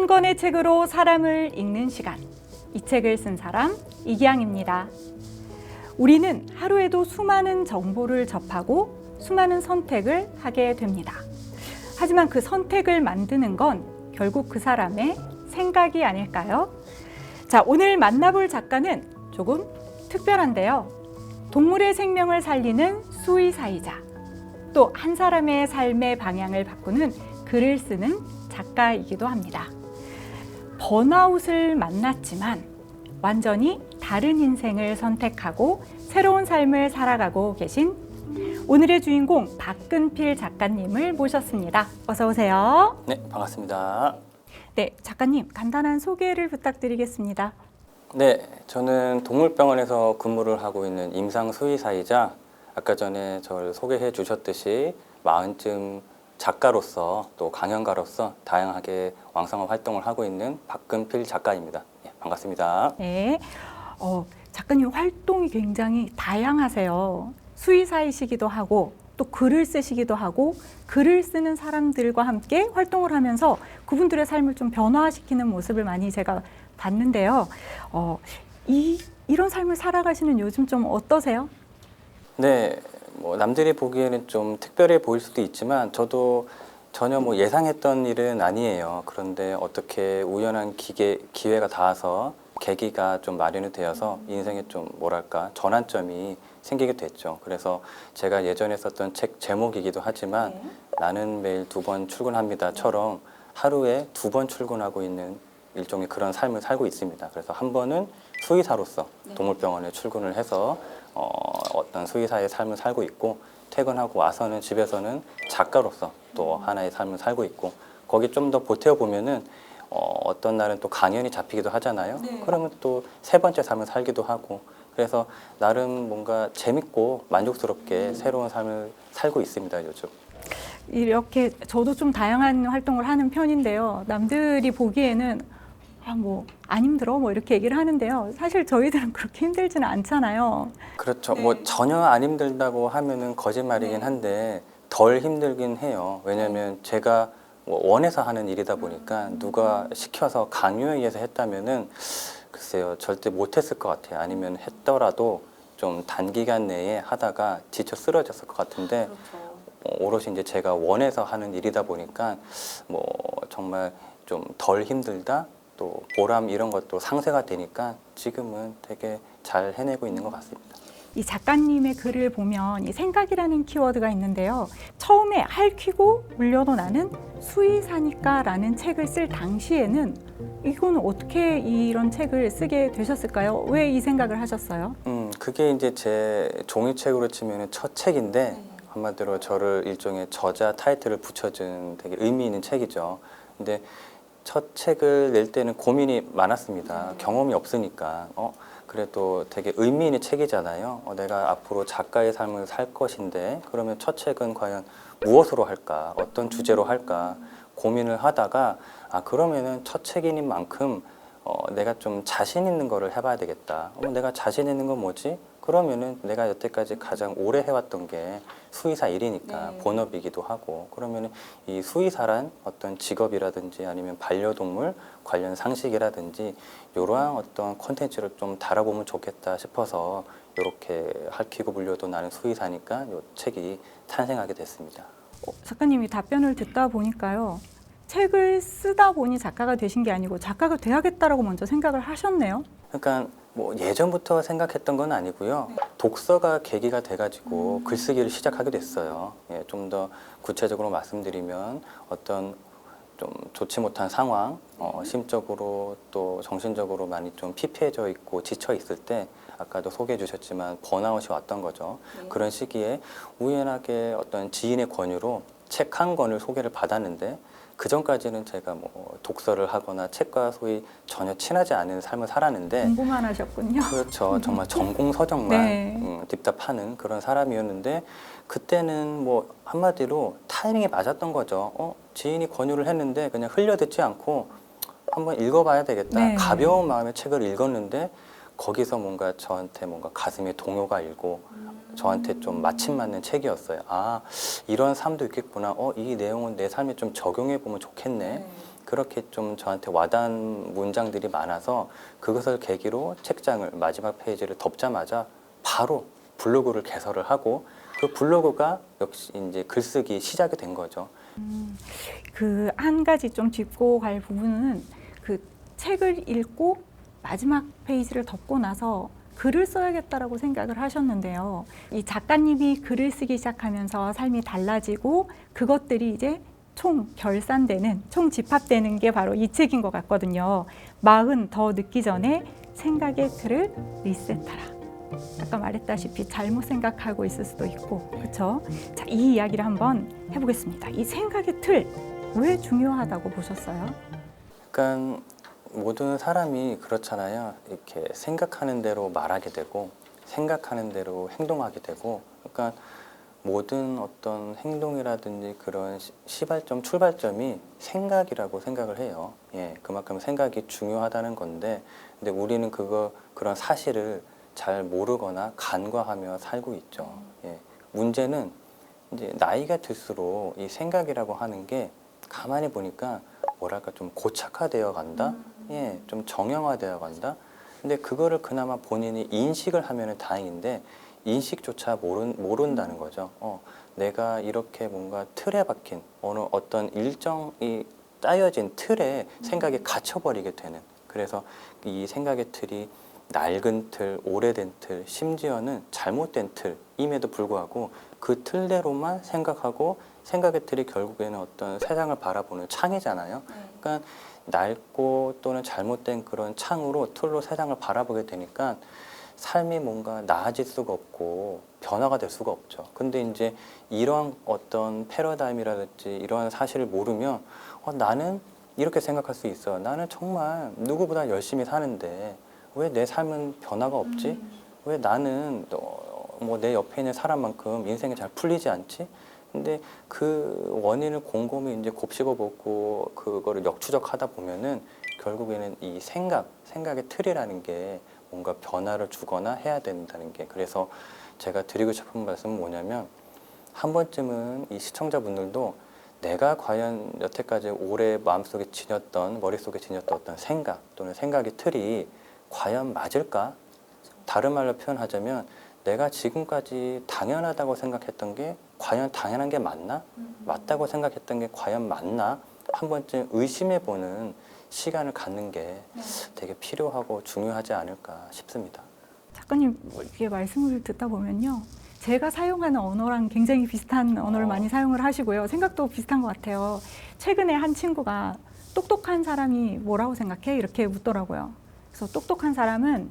한 권의 책으로 사람을 읽는 시간. 이 책을 쓴 사람 이기양입니다. 우리는 하루에도 수많은 정보를 접하고 수많은 선택을 하게 됩니다. 하지만 그 선택을 만드는 건 결국 그 사람의 생각이 아닐까요? 자, 오늘 만나볼 작가는 조금 특별한데요. 동물의 생명을 살리는 수의사이자 또 한 사람의 삶의 방향을 바꾸는 글을 쓰는 작가이기도 합니다. 번아웃을 만났지만 완전히 다른 인생을 선택하고 새로운 삶을 살아가고 계신 오늘의 주인공 박근필 작가님을 모셨습니다. 어서 오세요. 네, 반갑습니다. 네, 작가님 간단한 소개를 부탁드리겠습니다. 네, 저는 동물병원에서 근무를 하고 있는 임상수의사이자 아까 전에 저를 소개해 주셨듯이 40쯤 작가로서 또 강연가로서 다양하게 왕성한 활동을 하고 있는 박근필 작가입니다. 네, 반갑습니다. 네, 작가님 활동이 굉장히 다양하세요. 수의사이시기도 하고 또 글을 쓰시기도 하고 글을 쓰는 사람들과 함께 활동을 하면서 그분들의 삶을 좀 변화시키는 모습을 많이 제가 봤는데요. 이런 삶을 살아가시는 요즘 좀 어떠세요? 네, 뭐 남들이 보기에는 좀 특별해 보일 수도 있지만 저도 전혀 뭐 예상했던 일은 아니에요. 그런데 어떻게 우연한 기회가 닿아서 계기가 좀 마련이 되어서 인생에 좀 뭐랄까 전환점이 생기게 됐죠. 그래서 제가 예전에 썼던 책 제목이기도 하지만 나는 매일 2번 출근합니다처럼 하루에 2번 출근하고 있는 일종의 그런 삶을 살고 있습니다. 그래서 한 번은 수의사로서 동물병원에 출근을 해서 어떤 수의사의 삶을 살고 있고 퇴근하고 와서는 집에서는 작가로서 또 하나의 삶을 살고 있고 거기 좀 더 보태어 보면은 어떤 날은 또 강연이 잡히기도 하잖아요. 그러면 또 3번째 삶을 살기도 하고 그래서 나름 뭔가 재밌고 만족스럽게 새로운 삶을 살고 있습니다, 요즘. 이렇게 저도 좀 다양한 활동을 하는 편인데요. 남들이 보기에는 안 힘들어? 뭐 이렇게 얘기를 하는데요. 사실 저희들은 그렇게 힘들지는 않잖아요. 그렇죠. 뭐 전혀 안 힘들다고 하면은 거짓말이긴 한데 덜 힘들긴 해요. 왜냐하면 제가 뭐 원해서 하는 일이다 보니까 누가 시켜서 강요에 의해서 했다면은 글쎄요, 절대 못했을 것 같아요. 아니면 했더라도 좀 단기간 내에 하다가 지쳐 쓰러졌을 것 같은데 오롯이 이제 제가 원해서 하는 일이다 보니까 뭐 정말 좀 덜 힘들다 또 보람 이런 것도 상쇄가 되니까 지금은 되게 잘 해내고 있는 것 같습니다. 이 작가님의 글을 보면 이 생각이라는 키워드가 있는데요. 처음에 핥히고 물려도 나는 수의사니까 라는 책을 쓸 당시에는 이거는 어떻게 이런 책을 쓰게 되셨을까요? 왜 이 생각을 하셨어요? 그게 이제 제 종이책으로 치면 첫 책인데 한마디로 저를 일종의 저자 타이틀을 붙여준 되게 의미 있는 책이죠. 근데 첫 책을 낼 때는 고민이 많았습니다. 경험이 없으니까 그래도 되게 의미 있는 책이잖아요. 내가 앞으로 작가의 삶을 살 것인데 그러면 첫 책은 과연 무엇으로 할까? 어떤 주제로 할까? 고민을 하다가 그러면은 첫 책인 만큼 내가 좀 자신 있는 거를 해봐야 되겠다. 내가 자신 있는 건 뭐지? 그러면은 내가 여태까지 가장 오래 해왔던 게 수의사 일이니까 본업이기도 하고 그러면은 이 수의사란 어떤 직업이라든지 아니면 반려동물 관련 상식이라든지 이러한 어떤 콘텐츠를 좀 다뤄보면 좋겠다 싶어서 이렇게 핥히고 물려도 나는 수의사니까 이 책이 탄생하게 됐습니다. 작가님이 답변을 듣다 보니까요. 책을 쓰다 보니 작가가 되신 게 아니고 작가가 돼야겠다라고 먼저 생각을 하셨네요. 그러니까 뭐 예전부터 생각했던 건 아니고요. 독서가 계기가 돼가지고 글쓰기를 시작하게 됐어요. 좀 더 구체적으로 말씀드리면 어떤 좀 좋지 못한 상황, 심적으로 또 정신적으로 많이 좀 피폐해져 있고 지쳐 있을 때 아까도 소개해 주셨지만 번아웃이 왔던 거죠. 그런 시기에 우연하게 어떤 지인의 권유로 책 한 권을 소개를 받았는데 그 전까지는 제가 뭐 독서를 하거나 책과 소위 전혀 친하지 않은 삶을 살았는데 공부만 하셨군요. 그렇죠. 정말 전공 서적만 딥답하는 그런 사람이었는데 그때는 뭐 한마디로 타이밍이 맞았던 거죠. 지인이 권유를 했는데 그냥 흘려듣지 않고 한번 읽어봐야 되겠다. 가벼운 마음의 책을 읽었는데 거기서 뭔가 저한테 뭔가 가슴에 동요가 일고 저한테 좀 마침 맞는 책이었어요. 이런 삶도 있겠구나. 이 내용은 내 삶에 좀 적용해 보면 좋겠네. 그렇게 좀 저한테 와닿은 문장들이 많아서 그것을 계기로 책장을 마지막 페이지를 덮자마자 바로 블로그를 개설을 하고 그 블로그가 역시 이제 글쓰기 시작이 된 거죠. 그 한 가지 좀 짚고 갈 부분은 그 책을 읽고 마지막 페이지를 덮고 나서 글을 써야겠다라고 생각을 하셨는데요. 이 작가님이 글을 쓰기 시작하면서 삶이 달라지고 그것들이 이제 총 결산되는, 총 집합되는 게 바로 이 책인 것 같거든요. 마흔 더 늦기 전에 생각의 틀을 리셋하라. 아까 말했다시피 잘못 생각하고 있을 수도 있고, 그렇죠? 자, 이 이야기를 한번 해보겠습니다. 이 생각의 틀, 왜 중요하다고 보셨어요? 그러니까 모든 사람이 그렇잖아요. 이렇게 생각하는 대로 말하게 되고 생각하는 대로 행동하게 되고, 그러니까 모든 어떤 행동이라든지 그런 시발점, 출발점이 생각이라고 생각을 해요. 예, 그만큼 생각이 중요하다는 건데, 근데 우리는 그런 사실을 잘 모르거나 간과하며 살고 있죠. 예, 문제는 이제 나이가 들수록 이 생각이라고 하는 게 가만히 보니까 뭐랄까 좀 고착화되어 간다. 예, 좀 정형화되어 간다. 근데 그거를 그나마 본인이 인식을 하면은 다행인데 인식조차 모른다는 거죠. 내가 이렇게 뭔가 틀에 박힌 어떤 일정이 짜여진 틀에 생각이 갇혀버리게 되는. 그래서 이 생각의 틀이 낡은 틀, 오래된 틀, 심지어는 잘못된 틀임에도 불구하고 그 틀대로만 생각하고 생각의 틀이 결국에는 어떤 세상을 바라보는 창이잖아요. 그러니까 낡고 또는 잘못된 그런 창으로 틀로 세상을 바라보게 되니까 삶이 뭔가 나아질 수가 없고 변화가 될 수가 없죠. 근데 이제 이러한 어떤 패러다임이라든지 이러한 사실을 모르면 나는 이렇게 생각할 수 있어. 나는 정말 누구보다 열심히 사는데 왜 내 삶은 변화가 없지? 왜 나는 뭐 내 옆에 있는 사람만큼 인생이 잘 풀리지 않지? 근데 그 원인을 곰곰이 이제 곱씹어보고 그거를 역추적하다 보면은 결국에는 이 생각의 틀이라는 게 뭔가 변화를 주거나 해야 된다는 게, 그래서 제가 드리고 싶은 말씀은 뭐냐면 한 번쯤은 이 시청자분들도 내가 과연 여태까지 오래 마음속에 지녔던 머릿속에 지녔던 어떤 생각 또는 생각의 틀이 과연 맞을까? 다른 말로 표현하자면 내가 지금까지 당연하다고 생각했던 게 과연 당연한 게 맞나? 맞다고 생각했던 게 과연 맞나? 한 번쯤 의심해보는 시간을 갖는 게 되게 필요하고 중요하지 않을까 싶습니다. 작가님 이렇게 말씀을 듣다 보면요. 제가 사용하는 언어랑 굉장히 비슷한 언어를 많이 사용을 하시고요. 생각도 비슷한 것 같아요. 최근에 한 친구가 똑똑한 사람이 뭐라고 생각해? 이렇게 묻더라고요. 그래서 똑똑한 사람은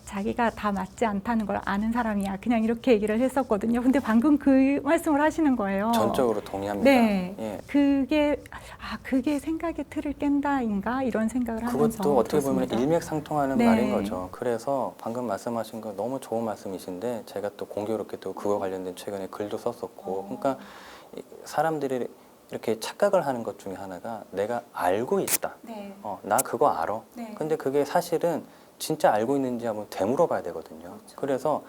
자기가 다 맞지 않다는 걸 아는 사람이야. 그냥 이렇게 얘기를 했었거든요. 근데 방금 그 말씀을 하시는 거예요. 전적으로 동의합니다. 네. 예. 그게 생각의 틀을 깬다인가? 이런 생각을 하면서 그것도 어떻게 들었습니다. 보면 일맥상통하는 네. 말인 거죠. 그래서 방금 말씀하신 거 너무 좋은 말씀이신데 제가 또 공교롭게도 그거 관련된 최근에 글도 썼었고, 그러니까 사람들이 이렇게 착각을 하는 것 중에 하나가 내가 알고 있다. 네. 나 그거 알아. 네. 근데 그게 사실은 진짜 알고 있는지 한번 되물어 봐야 되거든요. 그렇죠. 그래서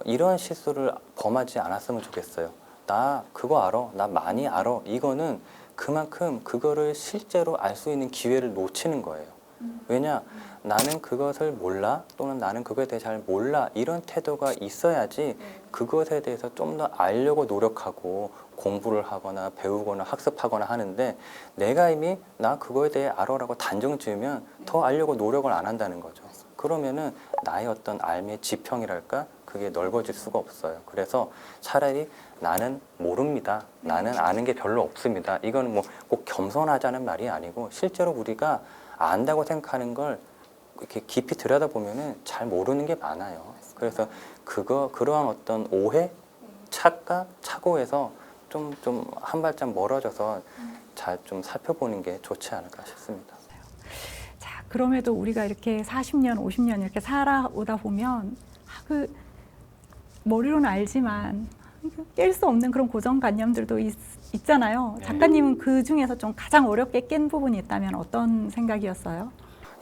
이러한 실수를 범하지 않았으면 좋겠어요. 나 그거 알아. 나 많이 알아. 이거는 그만큼 그거를 실제로 알 수 있는 기회를 놓치는 거예요. 왜냐? 나는 그것을 몰라 또는 나는 그거에 대해 잘 몰라 이런 태도가 있어야지 그것에 대해서 좀 더 알려고 노력하고 공부를 하거나 배우거나 학습하거나 하는데 내가 이미 나 그거에 대해 알아라고 단정 지으면 더 알려고 노력을 안 한다는 거죠. 그러면은 나의 어떤 알미의 지평이랄까 그게 넓어질 수가 없어요. 그래서 차라리 나는 모릅니다. 나는 아는 게 별로 없습니다. 이거는 뭐 꼭 겸손하자는 말이 아니고 실제로 우리가 안다고 생각하는 걸 이렇게 깊이 들여다보면은 잘 모르는 게 많아요. 그래서 그러한 어떤 오해, 착각, 착오에서 좀 한 발짝 멀어져서 잘 좀 살펴보는 게 좋지 않을까 싶습니다. 자, 그럼에도 우리가 이렇게 40년, 50년 이렇게 살아오다 보면 그 머리로는 알지만 깰 수 없는 그런 고정관념들도 있잖아요. 네. 작가님은 그 중에서 좀 가장 어렵게 깬 부분이 있다면 어떤 생각이었어요?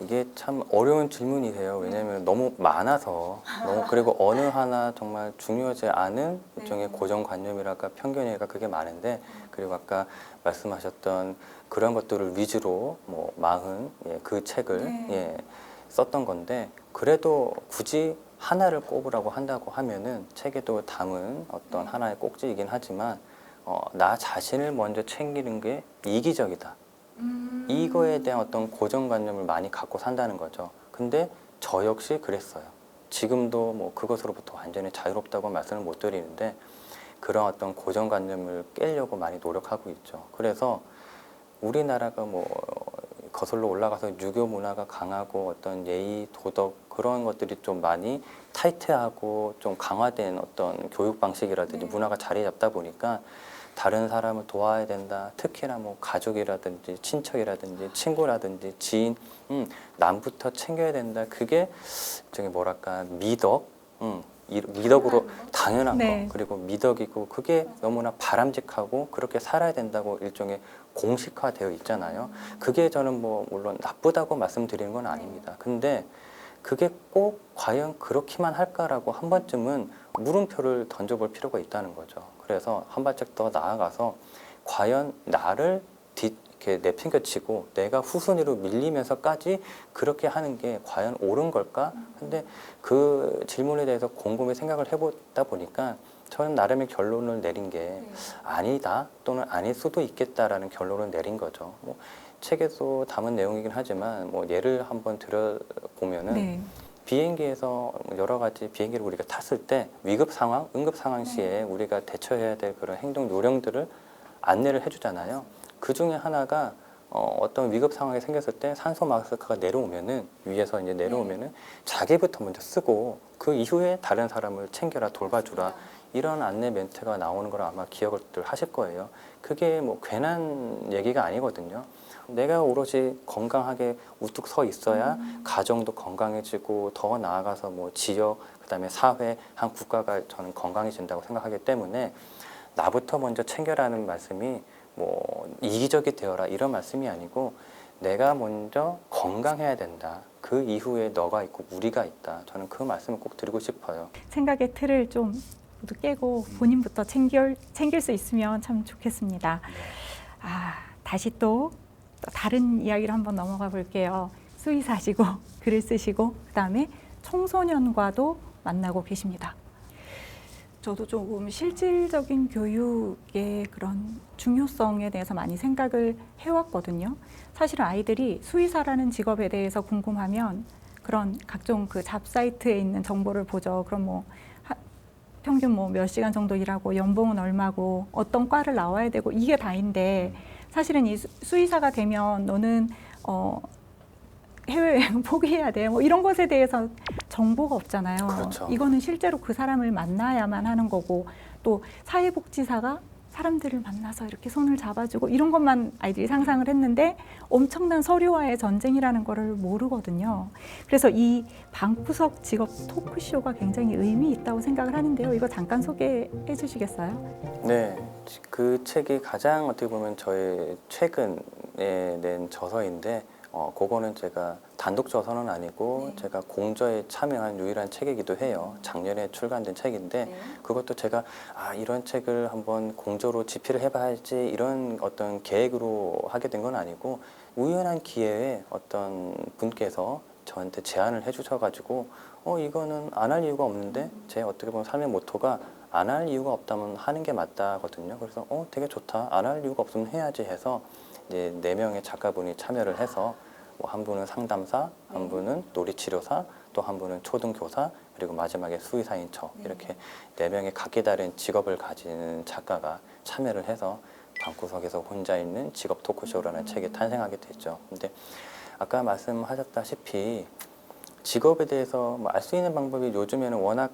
이게 참 어려운 질문이세요. 왜냐하면 너무 많아서 그리고 어느 하나 정말 중요하지 않은 일종의 고정관념이랄까 편견이랄까 그게 많은데, 그리고 아까 말씀하셨던 그런 것들을 위주로 뭐 40 그 책을 네. 썼던 건데 그래도 굳이 하나를 꼽으라고 한다고 하면은 책에도 담은 어떤 하나의 꼭지이긴 하지만 나 자신을 먼저 챙기는 게 이기적이다. 이거에 대한 어떤 고정관념을 많이 갖고 산다는 거죠. 근데 저 역시 그랬어요. 지금도 뭐 그것으로부터 완전히 자유롭다고 말씀을 못 드리는데 그런 어떤 고정관념을 깨려고 많이 노력하고 있죠. 그래서 우리나라가 뭐 거슬러 올라가서 유교 문화가 강하고 어떤 예의, 도덕 그런 것들이 좀 많이 타이트하고 좀 강화된 어떤 교육 방식이라든지 네. 문화가 자리 잡다 보니까 다른 사람을 도와야 된다. 특히나 뭐 가족이라든지 친척이라든지 친구라든지 지인, 남부터 챙겨야 된다. 그게 저기 뭐랄까 미덕, 미덕으로 당연한 네. 거 그리고 미덕이고 그게 너무나 바람직하고 그렇게 살아야 된다고 일종의 공식화되어 있잖아요. 그게 저는 뭐 물론 나쁘다고 말씀드리는 건 아닙니다. 근데 그게 꼭 과연 그렇게만 할까라고 한 번쯤은 물음표를 던져볼 필요가 있다는 거죠. 그래서 한 발짝 더 나아가서 과연 나를 이렇게 내팽겨치고 내가 후순위로 밀리면서까지 그렇게 하는 게 과연 옳은 걸까? 근데 그 질문에 대해서 곰곰이 생각을 해보다 보니까 저는 나름의 결론을 내린 게 아니다 또는 아닐 수도 있겠다라는 결론을 내린 거죠. 뭐 책에서 담은 내용이긴 하지만 뭐 예를 한번 들어보면은 네. 비행기에서 여러 가지 비행기를 우리가 탔을 때 위급 상황, 응급 상황 시에 우리가 대처해야 될 그런 행동 요령들을 안내를 해주잖아요. 그 중에 하나가 어떤 위급 상황이 생겼을 때 산소 마스크가 내려오면은 위에서 이제 내려오면은 자기부터 먼저 쓰고 그 이후에 다른 사람을 챙겨라 돌봐주라 이런 안내 멘트가 나오는 걸 아마 기억을 하실 거예요. 그게 뭐 괜한 얘기가 아니거든요. 내가 오롯이 건강하게 우뚝 서 있어야 가정도 건강해지고 더 나아가서 뭐 지역 그다음에 사회 한 국가가 저는 건강해진다고 생각하기 때문에 나부터 먼저 챙겨라는 말씀이 뭐 이기적이 되어라 이런 말씀이 아니고 내가 먼저 건강해야 된다. 그 이후에 너가 있고 우리가 있다. 저는 그 말씀을 꼭 드리고 싶어요. 생각의 틀을 좀 모두 깨고 본인부터 챙길 수 있으면 참 좋겠습니다. 다시 또 다른 이야기로 한번 넘어가 볼게요. 수의사시고 글을 쓰시고 그다음에 청소년과도 만나고 계십니다. 저도 조금 실질적인 교육의 그런 중요성에 대해서 많이 생각을 해왔거든요. 사실은 아이들이 수의사라는 직업에 대해서 궁금하면 그런 각종 그 잡사이트에 있는 정보를 보죠. 그럼 뭐 평균 뭐 몇 시간 정도 일하고 연봉은 얼마고 어떤 과를 나와야 되고 이게 다인데 사실은 이 수의사가 되면 너는 해외여행 포기해야 돼. 뭐 이런 것에 대해서 정보가 없잖아요. 그렇죠. 이거는 실제로 그 사람을 만나야만 하는 거고 또 사회복지사가 사람들을 만나서 이렇게 손을 잡아주고 이런 것만 아이들이 상상을 했는데 엄청난 서류와의 전쟁이라는 거를 모르거든요. 그래서 이 방구석 직업 토크쇼가 굉장히 의미 있다고 생각을 하는데요. 이거 잠깐 소개해 주시겠어요? 네, 그 책이 가장 어떻게 보면 저의 최근에 낸 저서인데 그거는 제가 단독 저서는 아니고 제가 공저에 참여한 유일한 책이기도 해요. 작년에 출간된 책인데 그것도 제가 이런 책을 한번 공저로 집필을 해봐야지 이런 어떤 계획으로 하게 된 건 아니고 우연한 기회에 어떤 분께서 저한테 제안을 해주셔가지고 이거는 안 할 이유가 없는데 제 어떻게 보면 삶의 모토가 안 할 이유가 없다면 하는 게 맞다거든요. 그래서 되게 좋다. 안 할 이유가 없으면 해야지 해서 이제 4명의 작가분이 참여를 해서 뭐 한 분은 상담사, 한 분은 놀이치료사, 또 한 분은 초등교사, 그리고 마지막에 수의사인 척 이렇게 4명의 각기 다른 직업을 가진 작가가 참여를 해서 방구석에서 혼자 있는 직업 토크쇼라는 책이 탄생하게 됐죠. 근데 아까 말씀하셨다시피 직업에 대해서 알 수 있는 방법이 요즘에는 워낙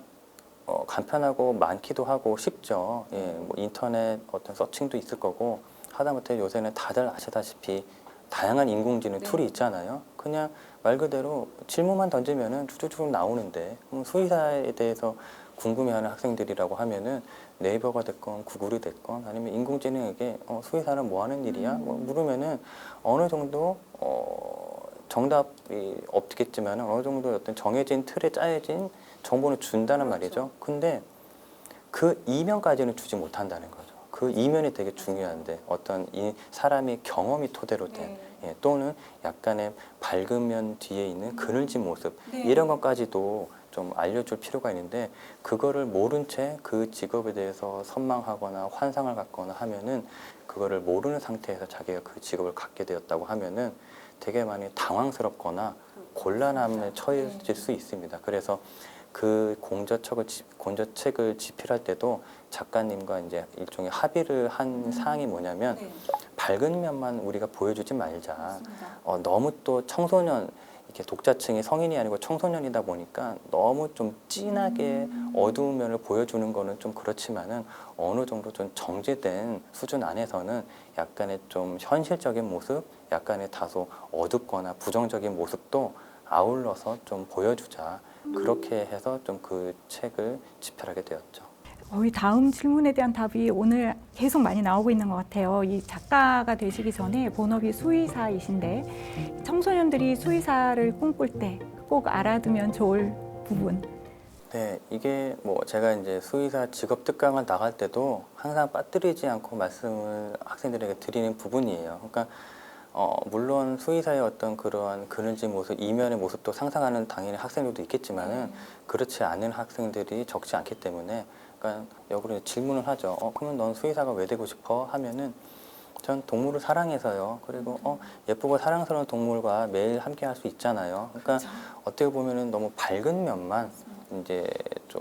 간편하고 많기도 하고 쉽죠. 뭐 인터넷 어떤 서칭도 있을 거고 하다못해 요새는 다들 아시다시피 다양한 인공지능 툴이 있잖아요. 그냥 말 그대로 질문만 던지면은 쭉쭉쭉 나오는데 수의사에 대해서 궁금해하는 학생들이라고 하면은 네이버가 됐건 구글이 됐건 아니면 인공지능에게 수의사는 뭐 하는 일이야? 뭐 물으면은 어느 정도 정답이 없겠지만 어느 정도 어떤 정해진 틀에 짜여진 정보는 준다는 말이죠. 근데 그 이면까지는 주지 못한다는 거죠. 그 그 이면이 되게 중요한데 어떤 이 사람의 경험이 토대로 된 예, 또는 약간의 밝은 면 뒤에 있는 그늘진 모습 이런 것까지도 좀 알려줄 필요가 있는데 그거를 모른 채 그 직업에 대해서 선망하거나 환상을 갖거나 하면은 그거를 모르는 상태에서 자기가 그 직업을 갖게 되었다고 하면은 되게 많이 당황스럽거나 곤란함에 처해질 수 있습니다. 그래서 그 공저책을 집필할 때도 작가님과 이제 일종의 합의를 한 사항이 뭐냐면 밝은 면만 우리가 보여주지 말자. 너무 또 청소년 이렇게 독자층이 성인이 아니고 청소년이다 보니까 너무 좀 진하게 어두운 면을 보여주는 거는 좀 그렇지만은 어느 정도 좀 정제된 수준 안에서는 약간의 좀 현실적인 모습, 약간의 다소 어둡거나 부정적인 모습도 아울러서 좀 보여주자. 그렇게 해서 좀 그 책을 집필하게 되었죠. 이 다음 질문에 대한 답이 오늘 계속 많이 나오고 있는 것 같아요. 이 작가가 되시기 전에 본업이 수의사이신데 청소년들이 수의사를 꿈꿀 때 꼭 알아두면 좋을 부분. 네, 이게 뭐 제가 이제 수의사 직업 특강을 나갈 때도 항상 빠뜨리지 않고 말씀을 학생들에게 드리는 부분이에요. 그러니까 물론 수의사의 어떤 그러한 그늘진 모습, 이면의 모습도 상상하는 당연히 학생들도 있겠지만은 그렇지 않은 학생들이 적지 않기 때문에 그러니까 역으로 질문을 하죠. 그러면 넌 수의사가 왜 되고 싶어? 하면은 전 동물을 사랑해서요. 그리고 예쁘고 사랑스러운 동물과 매일 함께 할 수 있잖아요. 그러니까 어떻게 보면은 너무 밝은 면만 이제 좀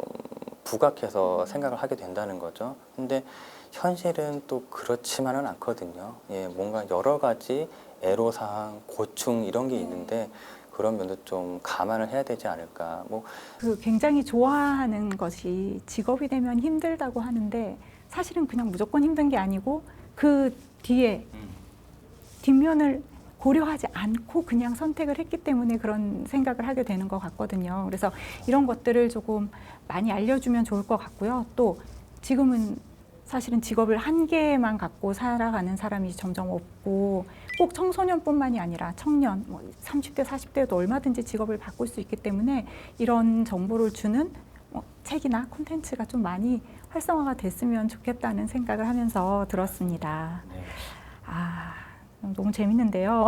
부각해서 생각을 하게 된다는 거죠. 근데 현실은 또 그렇지만은 않거든요. 예, 뭔가 여러 가지 애로사항, 고충 이런 게 있는데 그런 면도 좀 감안을 해야 되지 않을까. 뭐 그 굉장히 좋아하는 것이 직업이 되면 힘들다고 하는데 사실은 그냥 무조건 힘든 게 아니고 그 뒤에 뒷면을 고려하지 않고 그냥 선택을 했기 때문에 그런 생각을 하게 되는 것 같거든요. 그래서 이런 것들을 조금 많이 알려주면 좋을 것 같고요. 또 지금은 사실은 직업을 한 개만 갖고 살아가는 사람이 점점 없고 꼭 청소년뿐만이 아니라 청년, 30대, 40대도 얼마든지 직업을 바꿀 수 있기 때문에 이런 정보를 주는 책이나 콘텐츠가 좀 많이 활성화가 됐으면 좋겠다는 생각을 하면서 들었습니다. 아, 너무 재밌는데요.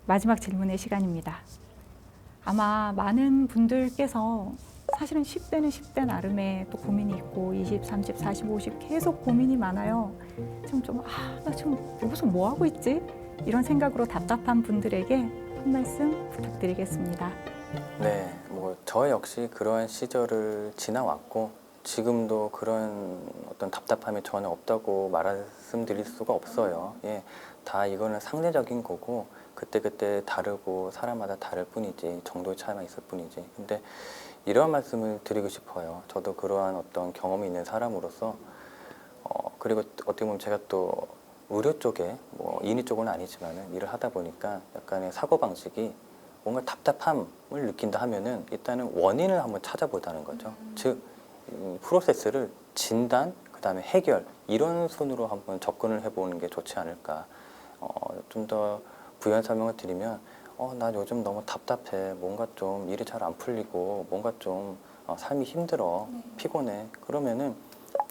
마지막 질문의 시간입니다. 아마 많은 분들께서 사실은 10대는 10대 나름의 또 고민이 있고 20, 30, 40, 50 계속 고민이 많아요. 지금 나 지금 여기서 뭐 하고 있지? 이런 생각으로 답답한 분들에게 한 말씀 부탁드리겠습니다. 네, 뭐 저 역시 그러한 시절을 지나왔고 지금도 그런 어떤 답답함이 전혀 없다고 말씀드릴 수가 없어요. 예, 다 이거는 상대적인 거고 그때그때 다르고 사람마다 다를 뿐이지 정도의 차이만 있을 뿐이지. 근데 이런 말씀을 드리고 싶어요. 저도 그러한 어떤 경험이 있는 사람으로서 그리고 어떻게 보면 제가 또 의료 쪽에 뭐 인위 쪽은 아니지만 일을 하다 보니까 약간의 사고방식이 뭔가 답답함을 느낀다 하면은 일단은 원인을 한번 찾아보자는 거죠. 즉 프로세스를 진단, 그다음에 해결 이런 순으로 한번 접근을 해보는 게 좋지 않을까. 좀 더 부연 설명을 드리면 나 요즘 너무 답답해. 뭔가 좀 일이 잘 안 풀리고 뭔가 좀 삶이 힘들어. 피곤해. 그러면은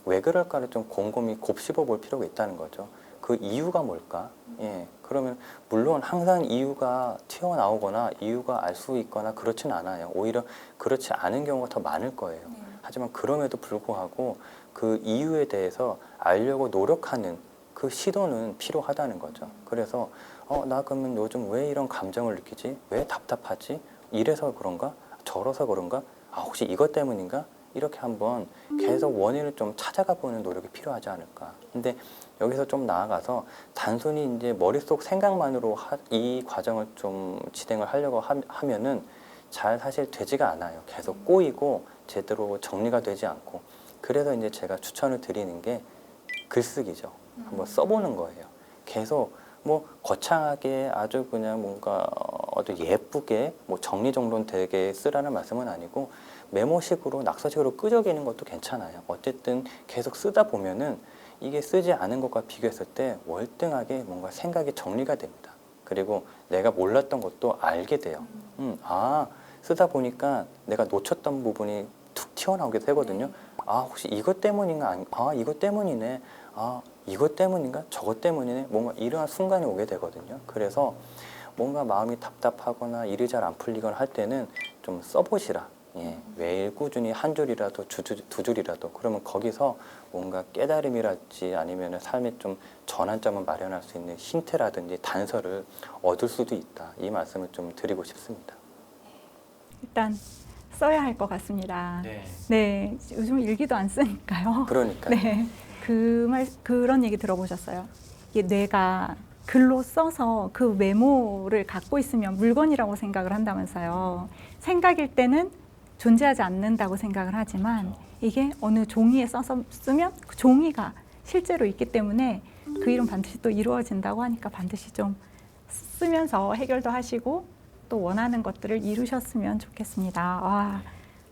왜 그럴까를 좀 곰곰이 곱씹어 볼 필요가 있다는 거죠. 그 이유가 뭘까? 예. 그러면 물론 항상 이유가 튀어나오거나 이유가 알 수 있거나 그렇진 않아요. 오히려 그렇지 않은 경우가 더 많을 거예요. 하지만 그럼에도 불구하고 그 이유에 대해서 알려고 노력하는 그 시도는 필요하다는 거죠. 그래서 나 그러면 요즘 왜 이런 감정을 느끼지? 왜 답답하지? 이래서 그런가? 저래서 그런가? 혹시 이것 때문인가? 이렇게 한번 계속 원인을 좀 찾아가 보는 노력이 필요하지 않을까. 근데 여기서 좀 나아가서 단순히 이제 머릿속 생각만으로 이 과정을 좀 진행을 하려고 하면은 잘 사실 되지가 않아요. 계속 꼬이고 제대로 정리가 되지 않고. 그래서 이제 제가 추천을 드리는 게 글쓰기죠. 한번 써보는 거예요. 계속 뭐 거창하게 아주 그냥 뭔가 아주 예쁘게 뭐 정리정돈되게 쓰라는 말씀은 아니고 메모식으로 낙서식으로 끄적이는 것도 괜찮아요. 어쨌든 계속 쓰다 보면은 이게 쓰지 않은 것과 비교했을 때 월등하게 뭔가 생각이 정리가 됩니다. 그리고 내가 몰랐던 것도 알게 돼요. 쓰다 보니까 내가 놓쳤던 부분이 툭 튀어나오게 되거든요. 아 혹시 이것 때문인가? 아 이것 때문이네. 아 이것 때문인가? 저것 때문이네. 뭔가 이러한 순간이 오게 되거든요. 그래서 뭔가 마음이 답답하거나 일이 잘 안 풀리거나 할 때는 좀 써보시라. 예, 매일 꾸준히 한 줄이라도 두 줄이라도 그러면 거기서 뭔가 깨달음이랄지 아니면 삶에 좀 전환점을 마련할 수 있는 힌트라든지 단서를 얻을 수도 있다. 이 말씀을 좀 드리고 싶습니다. 일단 써야 할 것 같습니다. 네. 네, 요즘 일기도 안 쓰니까요. 그러니까. 네, 그런 얘기 들어보셨어요? 이게 뇌가 글로 써서 그 메모를 갖고 있으면 물건이라고 생각을 한다면서요. 생각일 때는 존재하지 않는다고 생각을 하지만 이게 어느 종이에 써서 쓰면 그 종이가 실제로 있기 때문에 그 일은 반드시 또 이루어진다고 하니까 반드시 좀 쓰면서 해결도 하시고 또 원하는 것들을 이루셨으면 좋겠습니다. 와,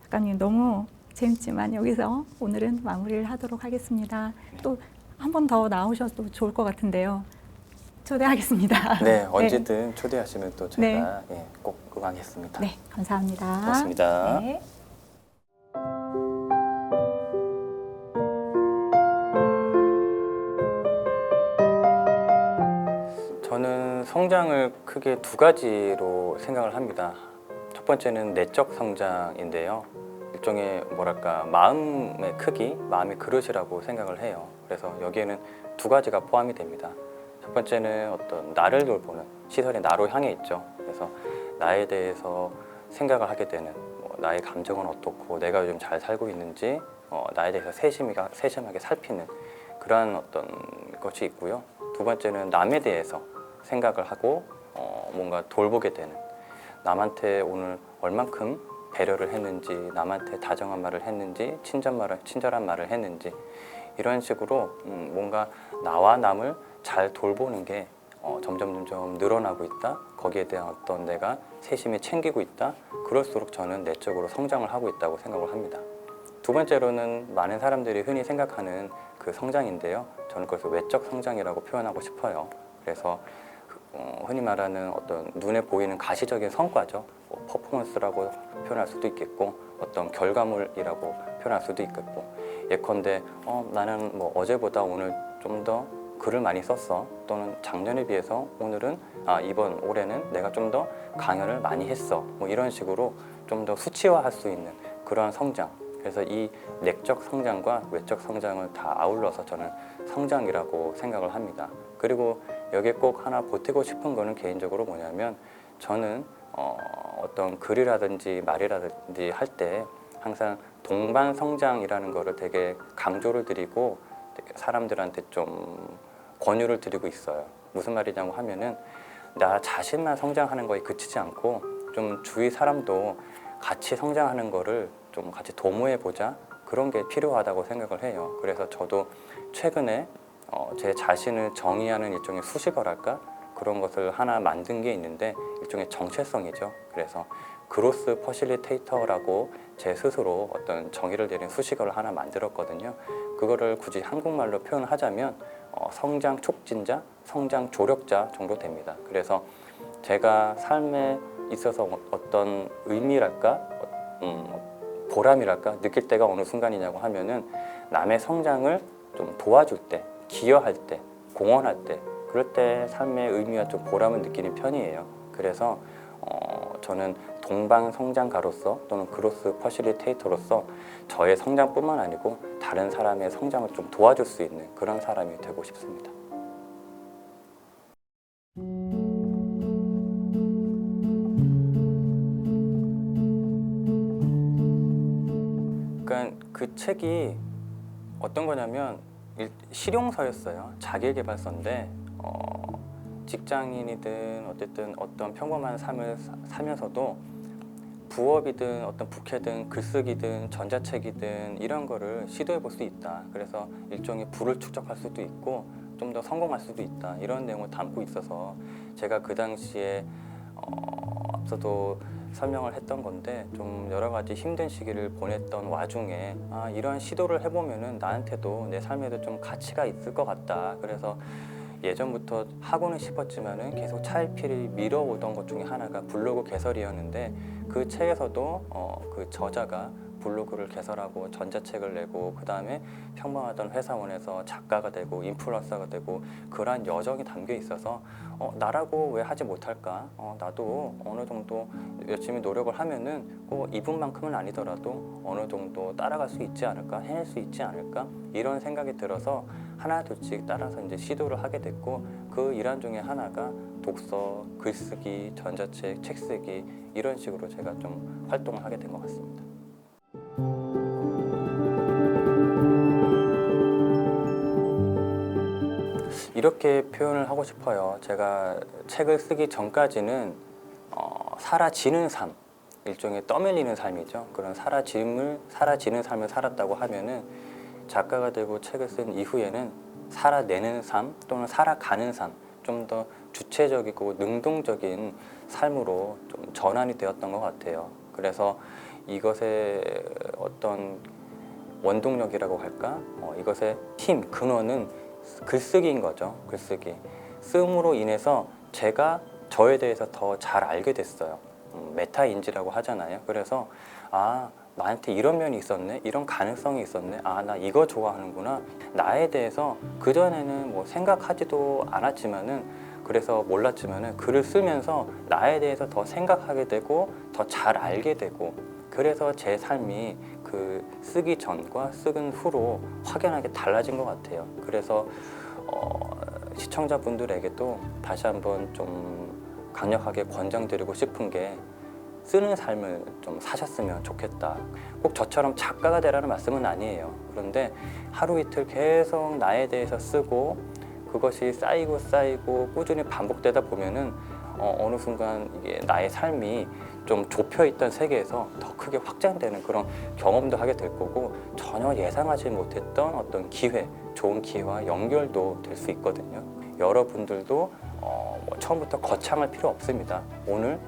작가님 너무 재밌지만 여기서 오늘은 마무리를 하도록 하겠습니다. 또 한 번 더 나오셔도 좋을 것 같은데요. 초대하겠습니다. 네, 언제든 초대하시면 또 제가 예, 꼭 응하겠습니다. 네, 감사합니다. 고맙습니다. 네. 저는 성장을 크게 두 가지로 생각을 합니다. 첫 번째는 내적 성장인데요. 일종의 뭐랄까 마음의 크기, 마음의 그릇이라고 생각을 해요. 그래서 여기에는 두 가지가 포함이 됩니다. 첫 번째는 어떤 나를 돌보는 시선이 나로 향해 있죠. 그래서 나에 대해서 생각을 하게 되는 나의 감정은 어떻고 내가 요즘 잘 살고 있는지 나에 대해서 세심하게 살피는 그러한 어떤 것이 있고요. 두 번째는 남에 대해서 생각을 하고 뭔가 돌보게 되는 남한테 오늘 얼만큼 배려를 했는지 남한테 다정한 말을 했는지 친절한 말을 했는지 이런 식으로 뭔가 나와 남을 잘 돌보는 게 점점 늘어나고 있다. 거기에 대한 어떤 내가 세심히 챙기고 있다. 그럴수록 저는 내적으로 성장을 하고 있다고 생각을 합니다. 두 번째로는 많은 사람들이 흔히 생각하는 그 성장인데요. 저는 그것을 외적 성장이라고 표현하고 싶어요. 그래서 흔히 말하는 어떤 눈에 보이는 가시적인 성과죠. 퍼포먼스라고 표현할 수도 있겠고 어떤 결과물이라고 표현할 수도 있겠고 예컨대 나는 어제보다 오늘 좀 더 글을 많이 썼어 또는 작년에 비해서 오늘은 이번 올해는 내가 좀 더 강연을 많이 했어 이런 식으로 좀 더 수치화할 수 있는 그러한 성장. 그래서 이 내적 성장과 외적 성장을 다 아울러서 저는 성장이라고 생각을 합니다. 그리고 여기에 꼭 하나 보태고 싶은 거는 개인적으로 뭐냐면 저는 어떤 글이라든지 말이라든지 할 때 항상 동반 성장이라는 거를 되게 강조를 드리고 사람들한테 좀 권유를 드리고 있어요. 무슨 말이냐고 하면은 나 자신만 성장하는 거에 그치지 않고 좀 주위 사람도 같이 성장하는 거를 좀 같이 도모해 보자 그런 게 필요하다고 생각을 해요. 그래서 저도 최근에 제 자신을 정의하는 일종의 수식어랄까 그런 것을 하나 만든 게 있는데 일종의 정체성이죠. 그래서 그로스 퍼실리테이터라고 제 스스로 어떤 정의를 내린 수식어를 하나 만들었거든요. 그거를 굳이 한국말로 표현하자면 성장 촉진자, 성장 조력자 정도 됩니다. 그래서 제가 삶에 있어서 어떤 의미랄까, 보람이랄까 느낄 때가 어느 순간이냐고 하면은 남의 성장을 좀 도와줄 때, 기여할 때, 공헌할 때 그럴 때 삶의 의미와 좀 보람을 느끼는 편이에요. 그래서 저는 동방 성장가로서 또는 그로스 퍼실리테이터로서 저의 성장뿐만 아니고 다른 사람의 성장을 좀 도와줄 수 있는 그런 사람이 되고 싶습니다. 그러니까 그 책이 어떤 거냐면 실용서였어요. 자기계발서인데 직장인이든 어쨌든 어떤 평범한 삶을 사면서도 부업이든 어떤 부캐든 글쓰기든 전자책이든 이런 거를 시도해 볼 수 있다. 그래서 일종의 부를 축적할 수도 있고 좀 더 성공할 수도 있다. 이런 내용을 담고 있어서 제가 그 당시에 앞서도 설명을 했던 건데 좀 여러 가지 힘든 시기를 보냈던 와중에 이러한 시도를 해보면은 나한테도 내 삶에도 좀 가치가 있을 것 같다. 그래서 예전부터 하고는 싶었지만은 계속 차일피일 미뤄오던 것 중에 하나가 블로그 개설이었는데 그 책에서도 그 저자가 블로그를 개설하고 전자책을 내고 그 다음에 평범하던 회사원에서 작가가 되고 인플루언서가 되고 그러한 여정이 담겨 있어서 나라고 왜 하지 못할까? 나도 어느 정도 열심히 노력을 하면은 꼭 이분만큼은 아니더라도 어느 정도 따라갈 수 있지 않을까? 해낼 수 있지 않을까? 이런 생각이 들어서 하나 둘씩 따라서 이제 시도를 하게 됐고 그 일환 중에 하나가 독서, 글쓰기, 전자책, 책 쓰기 이런 식으로 제가 좀 활동을 하게 된 것 같습니다. 이렇게 표현을 하고 싶어요. 제가 책을 쓰기 전까지는 사라지는 삶, 일종의 떠밀리는 삶이죠. 그런 사라지는 삶을 살았다고 하면은 작가가 되고 책을 쓴 이후에는 살아내는 삶 또는 살아가는 삶, 좀 더 주체적이고 능동적인 삶으로 좀 전환이 되었던 것 같아요. 그래서 이것의 어떤 원동력이라고 할까? 이것의 힘, 근원은 글쓰기인 거죠. 글쓰기. 쓰므로 인해서 제가 저에 대해서 더 잘 알게 됐어요. 메타인지라고 하잖아요. 그래서 나한테 이런 면이 있었네, 이런 가능성이 있었네, 나 이거 좋아하는구나. 나에 대해서 그전에는 뭐 생각하지도 않았지만은 그래서 몰랐지만은 글을 쓰면서 나에 대해서 더 생각하게 되고 더 잘 알게 되고 그래서 제 삶이 그 쓰기 전과 쓰긴 후로 확연하게 달라진 것 같아요. 그래서 시청자분들에게도 다시 한번 좀 강력하게 권장드리고 싶은 게 쓰는 삶을 좀 사셨으면 좋겠다. 꼭 저처럼 작가가 되라는 말씀은 아니에요. 그런데 하루 이틀 계속 나에 대해서 쓰고 그것이 쌓이고 꾸준히 반복되다 보면은 어느 순간 이게 나의 삶이 좀 좁혀있던 세계에서 더 크게 확장되는 그런 경험도 하게 될 거고 전혀 예상하지 못했던 어떤 기회, 좋은 기회와 연결도 될 수 있거든요. 여러분들도 처음부터 거창할 필요 없습니다. 오늘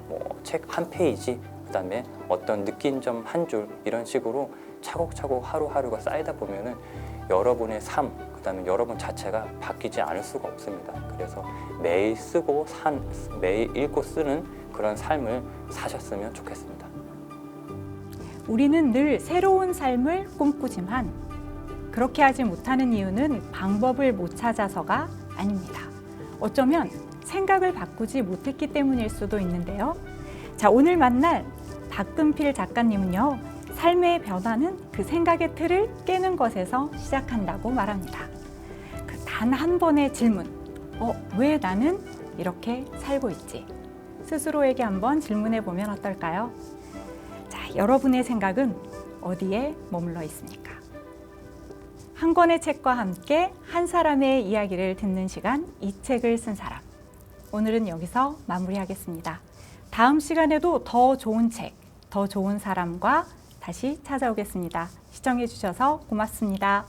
책 한 페이지, 그다음에 어떤 느낀 점 한 줄 이런 식으로 차곡차곡 하루하루가 쌓이다 보면은 여러분의 삶, 그다음에 여러분 자체가 바뀌지 않을 수가 없습니다. 그래서 매일 쓰고 매일 읽고 쓰는 그런 삶을 사셨으면 좋겠습니다. 우리는 늘 새로운 삶을 꿈꾸지만 그렇게 하지 못하는 이유는 방법을 못 찾아서가 아닙니다. 어쩌면 생각을 바꾸지 못했기 때문일 수도 있는데요. 자, 오늘 만날 박금필 작가님은요, 삶의 변화는 그 생각의 틀을 깨는 것에서 시작한다고 말합니다. 그 단 한 번의 질문, 왜 나는 이렇게 살고 있지? 스스로에게 한번 질문해 보면 어떨까요? 자, 여러분의 생각은 어디에 머물러 있습니까? 한 권의 책과 함께 한 사람의 이야기를 듣는 시간, 이 책을 쓴 사람. 오늘은 여기서 마무리하겠습니다. 다음 시간에도 더 좋은 책, 더 좋은 사람과 다시 찾아오겠습니다. 시청해 주셔서 고맙습니다.